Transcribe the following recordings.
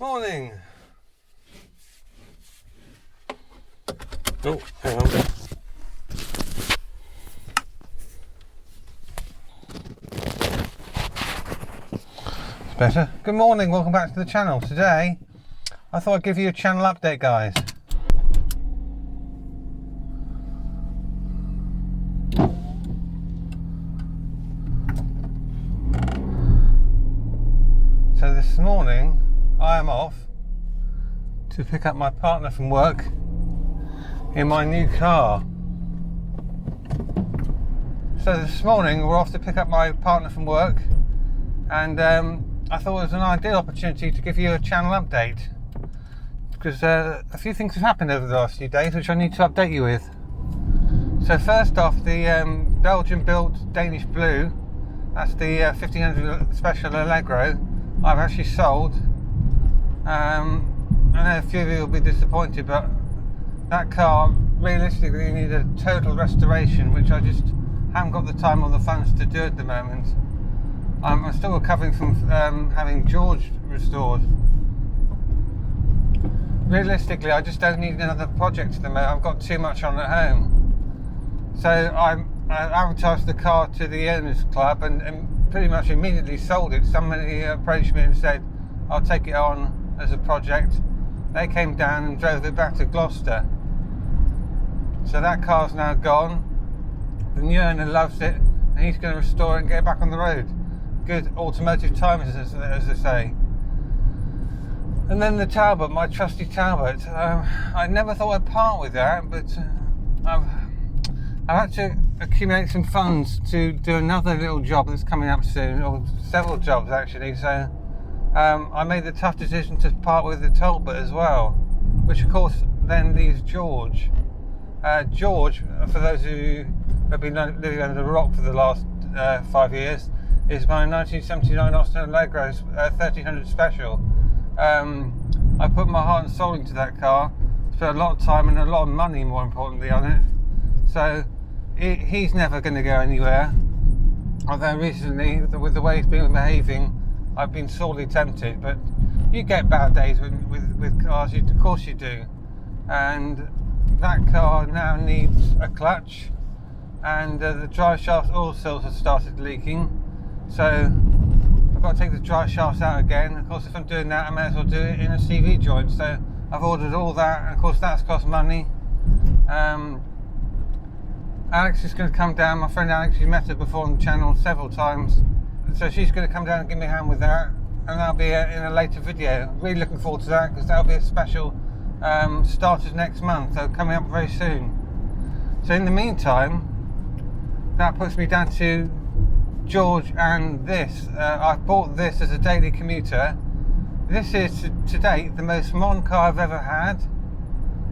Morning. Oh, hang on. It's better. Good morning, welcome back to the channel. Today, I thought I'd give you a channel update, guys. So this morning, I am off to pick up my partner from work in my new car. So this morning we're off to pick up my partner from work, and I thought it was an ideal opportunity to give you a channel update because a few things have happened over the last few days which I need to update you with. So first off, the Belgian-built Danish Blue, that's the 1500 Special Allegro, I've actually sold. I know a few of you will be disappointed, but that car realistically needs a total restoration, which I just haven't got the time or the funds to do at the moment. I'm still recovering from having George restored. Realistically, I just don't need another project at the moment. I've got too much on at home. So I advertised the car to the owners club and pretty much immediately sold it. Somebody approached me and said, I'll take it on as a project. They came down and drove it back to Gloucester. So that car's now gone. The new owner loves it and he's going to restore it and get it back on the road. Good automotive timers, as they say. And then the Talbot, my trusty Talbot. I never thought I'd part with that, but I've had to accumulate some funds to do another little job that's coming up soon, or several jobs actually. So I made the tough decision to part with the Talbot as well, which of course then leaves George. George, for those who have been living under a rock for the last 5 years, is my 1979 Austin Allegro 1300 Special. I put my heart and soul into that car, spent a lot of time and a lot of money, more importantly, on it. So he's never going to go anywhere. Although recently, with the way he's been behaving, I've been sorely tempted. But you get bad days with cars, of course you do. And that car now needs a clutch, and the drive shaft oil seals have started leaking. So I've got to take the drive shafts out again. Of course, if I'm doing that, I may as well do it in a CV joint. So I've ordered all that, and of course that's cost money. Alex is going to come down. My friend Alex, you've met her before on the channel several times. So she's going to come down and give me a hand with that, and that'll be in a later video. Really looking forward to that because that'll be a special started next month, so coming up very soon. So in the meantime, that puts me down to George and this. I've bought this as a daily commuter. This is to date the most modern car I've ever had.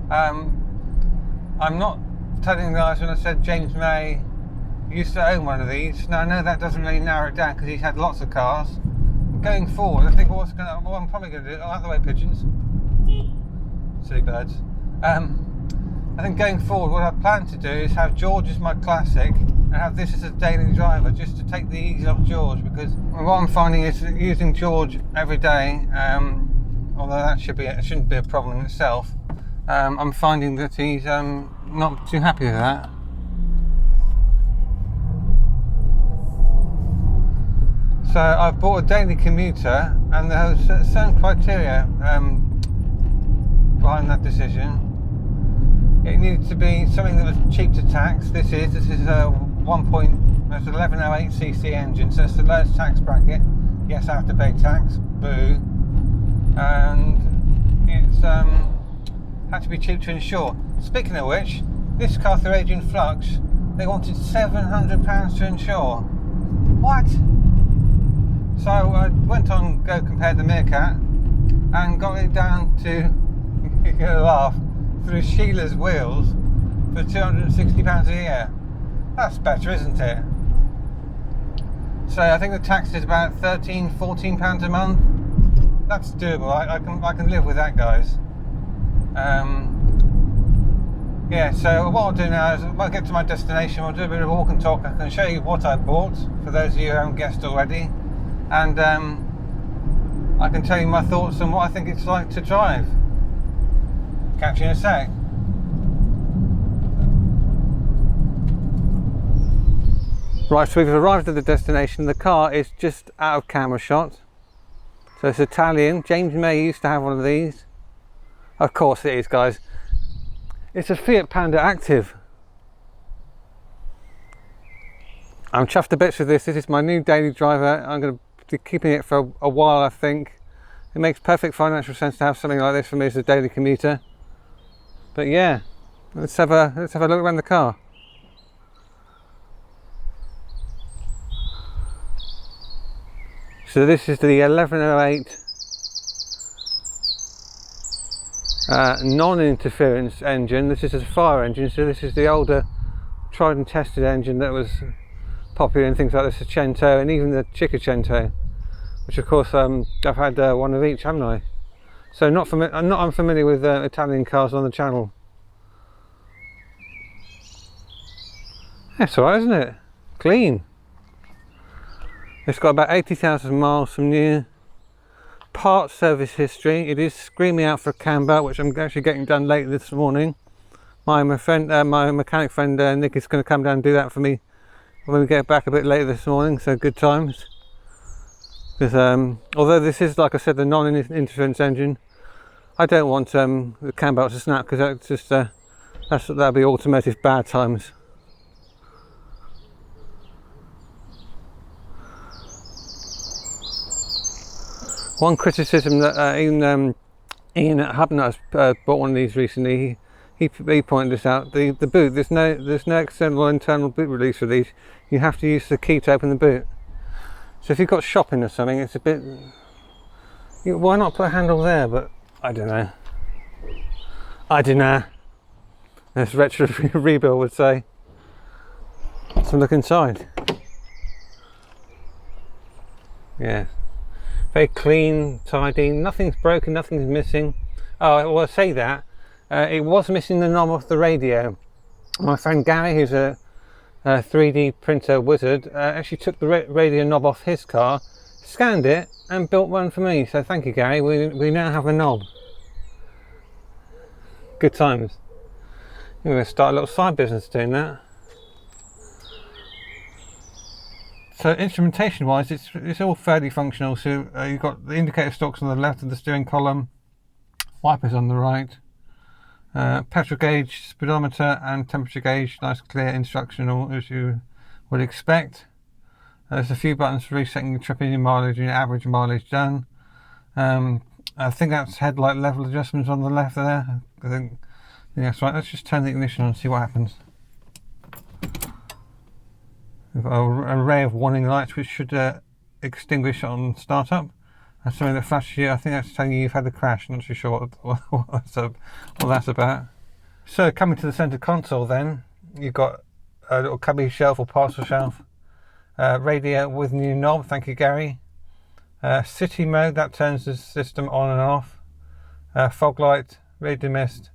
I'm not telling lies when I said James May used to own one of these. Now I know that doesn't really narrow it down because he's had lots of cars. Going forward, I think what I'm probably going to do, out the way pigeons, silly birds. I think going forward what I plan to do is have George as my classic and have this as a daily driver, just to take the ease off George, because what I'm finding is that using George every day, although that shouldn't be a problem in itself, I'm finding that he's not too happy with that. So I've bought a daily commuter, and there are certain criteria behind that decision. It needs to be something that was cheap to tax. This is a 1108cc engine, so it's the lowest tax bracket. Yes, I have to pay tax. Boo. And it's had to be cheap to insure. Speaking of which, this car through Adrian Flux, they wanted £700 to insure. What? So I went on Go Compare the Meerkat and got it down to, you're gonna laugh, through Sheila's wheels for £260 a year. That's better, isn't it? So I think the tax is about £13-14 a month. That's doable. I can live with that, guys. Yeah, so what I'll do now is when I get to my destination, we'll do a bit of walk and talk. I can show you what I bought, for those of you who haven't guessed already. And I can tell you my thoughts on what I think it's like to drive. Catch you in a sec. Right, so we've arrived at the destination. The car is just out of camera shot. So it's Italian. James May used to have one of these. Of course it is, guys. It's a Fiat Panda Active. I'm chuffed to bits with this. This is my new daily driver. I'm going to be keeping it for a while, I think. It makes perfect financial sense to have something like this for me as a daily commuter. But yeah, let's have a look around the car. So this is the 1108 non-interference engine. This is a fire engine, so this is the older tried and tested engine that was popular in things like the Seicento and even the Cinquecento, which of course I've had one of each, haven't I? So I'm not unfamiliar with Italian cars on the channel. That's alright, isn't it? Clean. It's got about 80,000 miles from new. Part service history. It is screaming out for a camber, which I'm actually getting done late this morning. My mechanic friend Nick is going to come down and do that for me when we get back a bit later this morning, so good times. Because although this is, like I said, the non-interference engine, I don't want the cam belt to snap, because that's just that'll be automotive bad times. One criticism that even Ian at Hubnut has bought one of these recently. He pointed this out. The boot, there's no external or internal boot release for these. You have to use the key to open the boot. So if you've got shopping or something, it's a bit. Why not put a handle there? But I don't know. As Retro Rebuild would say. Let's look inside. Yeah. Very clean, tidy, nothing's broken, nothing's missing. Oh, well, I say that. It was missing the knob off the radio. My friend Gary, who's a 3D printer wizard, actually took the radio knob off his car, scanned it, and built one for me. So thank you, Gary. We now have a knob. Good times. We're going to start a little side business doing that. So instrumentation wise, it's all fairly functional. So you've got the indicator stalks on the left of the steering column, wipers on the right, petrol gauge, speedometer and temperature gauge, nice clear instructional as you would expect. There's a few buttons for resetting your trip engine mileage and your average mileage done. I think that's headlight level adjustments on the left there. I think, yeah, that's right. Let's just turn the ignition on and see what happens. We've got an array of warning lights which should extinguish on startup. That's something that flashes you. I think that's telling you you've had a crash. I'm not too sure what that's about. So coming to the centre console then, you've got a little cubby shelf or parcel shelf. Radio with new knob, thank you Gary. City mode, that turns the system on and off. Fog light, radio mist,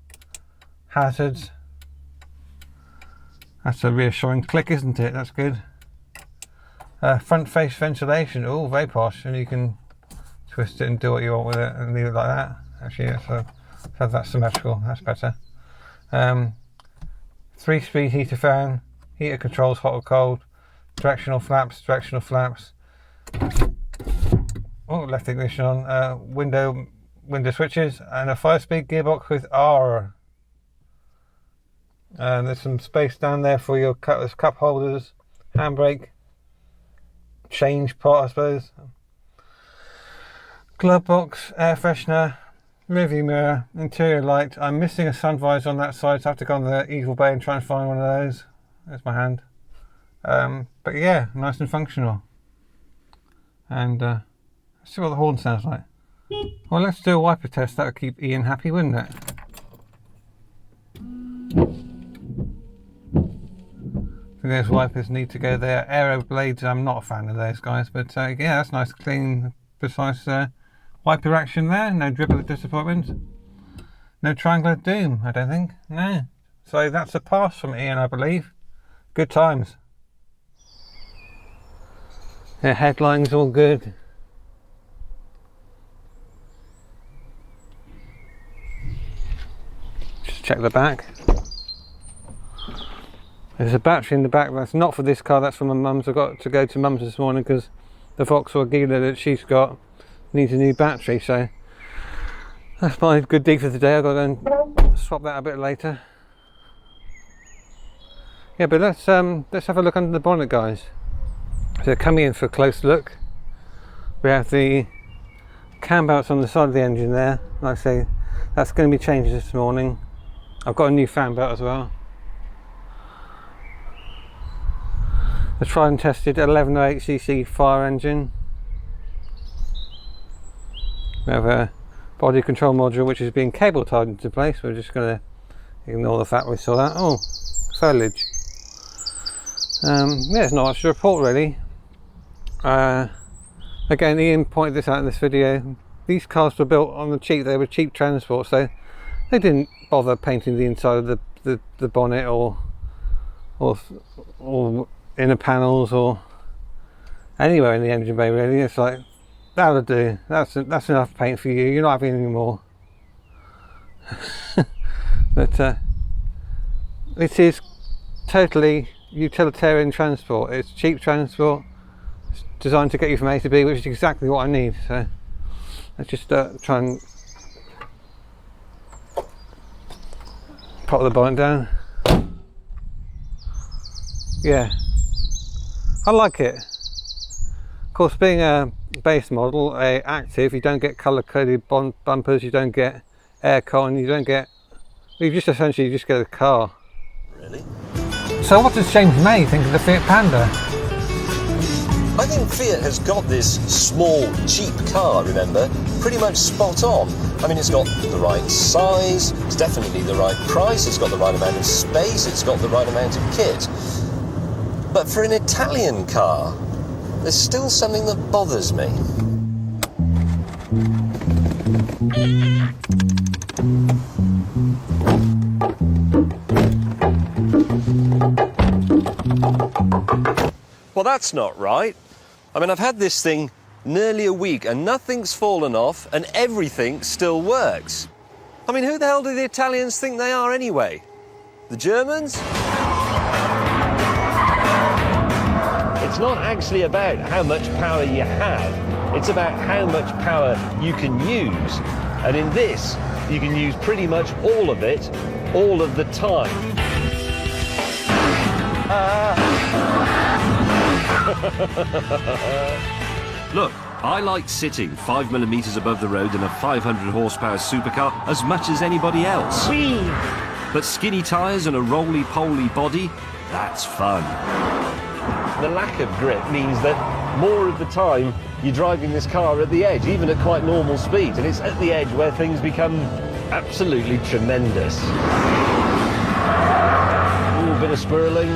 hazards. That's a reassuring click, isn't it? That's good. Front face ventilation, oh, very posh, and you can twist it and do what you want with it and leave it like that. Actually, so have that symmetrical, that's better. 3-speed heater fan, heater controls hot or cold, directional flaps. Oh, left ignition on, window switches, and a 5-speed gearbox with R. And there's some space down there for your cup holders, handbrake, change pot, I suppose. Glove box, air freshener, rearview mirror, interior light. I'm missing a sun visor on that side, so I have to go on the Evil Bay and try and find one of those. There's my hand. But yeah, nice and functional. And let's see what the horn sounds like. Well, let's do a wiper test. That would keep Ian happy, wouldn't it? Those wipers need to go there. Aero blades, I'm not a fan of those guys, but yeah, that's nice, clean, precise wiper action there. No dribble of disappointment. No triangle of doom, I don't think. No. So that's a pass from Ian, I believe. Good times. The headline's all good. check the back. There's a battery in the back. That's not for this car, that's for my mum's. I got to go to mum's this morning because the Vauxhall Gila that she's got needs a new battery, so that's my good deed for the day. I've got to go and swap that a bit later. Yeah, but let's have a look under the bonnet, guys. So coming in for a close look, we have the cam belts on the side of the engine there. Like I say, that's going to be changed this morning. I've got a new fan belt as well. The tried and tested 1108cc fire engine. We have a body control module which is being cable tied into place. We're just going to ignore the fact we saw that. Oh, foliage. Yeah, it's not much to report really. Again, Ian pointed this out in this video. These cars were built on the cheap. They were cheap transport, so they didn't bother painting the inside of the bonnet or inner panels or anywhere in the engine bay really. It's like, that'll do, that's enough paint for you, you're not having any more. But this is totally utilitarian transport. It's cheap transport, it's designed to get you from A to B, which is exactly what I need. So let's just try and pop the bonnet down. Yeah, I like it. Of course, being a base model, a active, you don't get colour coded bumpers, you don't get aircon, you don't get, you just essentially just get a car. Really? So what does James May think of the Fiat Panda? I think Fiat has got this small, cheap car, remember, pretty much spot on. I mean, it's got the right size, it's definitely the right price, it's got the right amount of space, it's got the right amount of kit. But for an Italian car, there's still something that bothers me. Well, that's not right. I mean, I've had this thing nearly a week and nothing's fallen off and everything still works. I mean, who the hell do the Italians think they are anyway? The Germans? It's not actually about how much power you have, it's about how much power you can use. And in this, you can use pretty much all of it, all of the time. Look, I like sitting 5mm above the road in a 500 horsepower supercar as much as anybody else. Whee! But skinny tyres and a roly-poly body, that's fun. The lack of grip means that more of the time you're driving this car at the edge, even at quite normal speeds, and it's at the edge where things become absolutely tremendous. Ooh, a bit of swirling.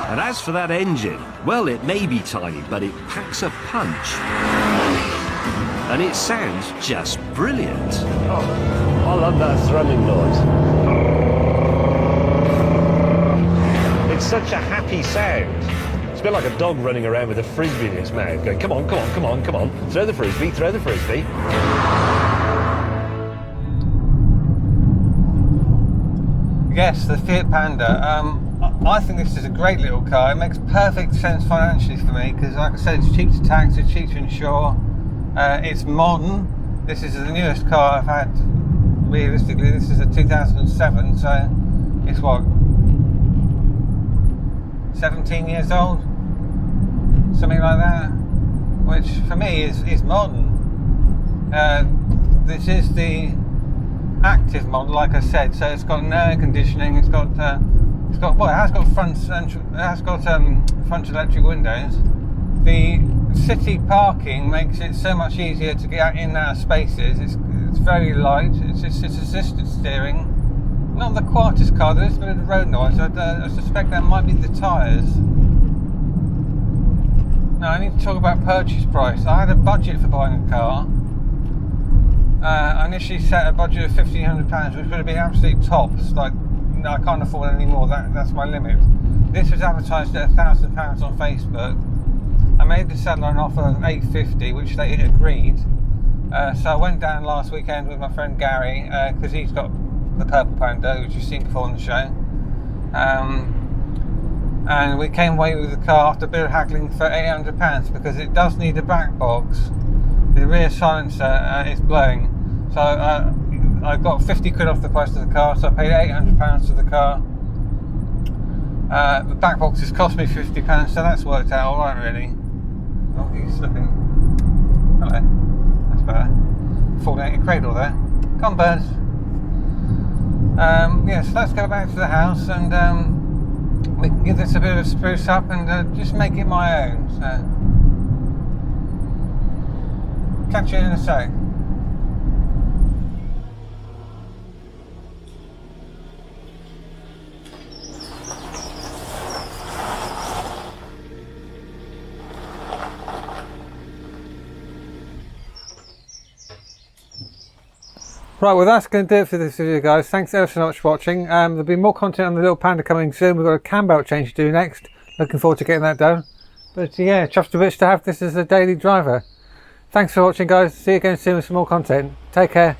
And as for that engine, well, it may be tiny, but it packs a punch. And it sounds just brilliant. Oh, I love that thrumming noise. It's such a happy sound. It's a bit like a dog running around with a frisbee in its mouth, going, come on, come on, come on, come on. Throw the frisbee, throw the frisbee. Yes, the Fiat Panda. I think this is a great little car. It makes perfect sense financially for me because, like I said, it's cheap to tax, it's cheap to insure, it's modern. This is the newest car I've had. Realistically, this is a 2007, so it's what, 17 years old, something like that, which for me is modern. This is the active model, like I said, so it's got no air conditioning, it has got front electric windows. The city parking makes it so much easier to get in and out of spaces. It's very light, it's assisted steering. Not the quietest car, there is a bit of road noise. I suspect that might be the tyres. Now I need to talk about purchase price. I had a budget for buying a car. I initially set a budget of £1,500, which would have been absolutely tops. Like, no, I can't afford any more, that's my limit. This was advertised at £1,000 on Facebook. I made the seller an offer of £850, which they agreed. So I went down last weekend with my friend Gary, because he's got the Purple Panda, which you've seen before on the show. And we came away with the car after a bit of haggling for £800 because it does need a back box. The rear silencer is blowing, so I got 50 quid off the price of the car, so I paid £800 for the car. The back box has cost me £50, so that's worked out alright really. Oh, he's slipping. Hello. That's better. Falling out your cradle there. Come on, birds. Yeah, so let's go back to the house and we can give this a bit of a spruce up and just make it my own. So, catch you in a sec. Right, well that's going to do it for this video, guys. Thanks ever so much for watching. There'll be more content on the Little Panda coming soon. We've got a cam belt change to do next. Looking forward to getting that done. But yeah, chuffed a bit to have this as a daily driver. Thanks for watching, guys. See you again soon with some more content. Take care.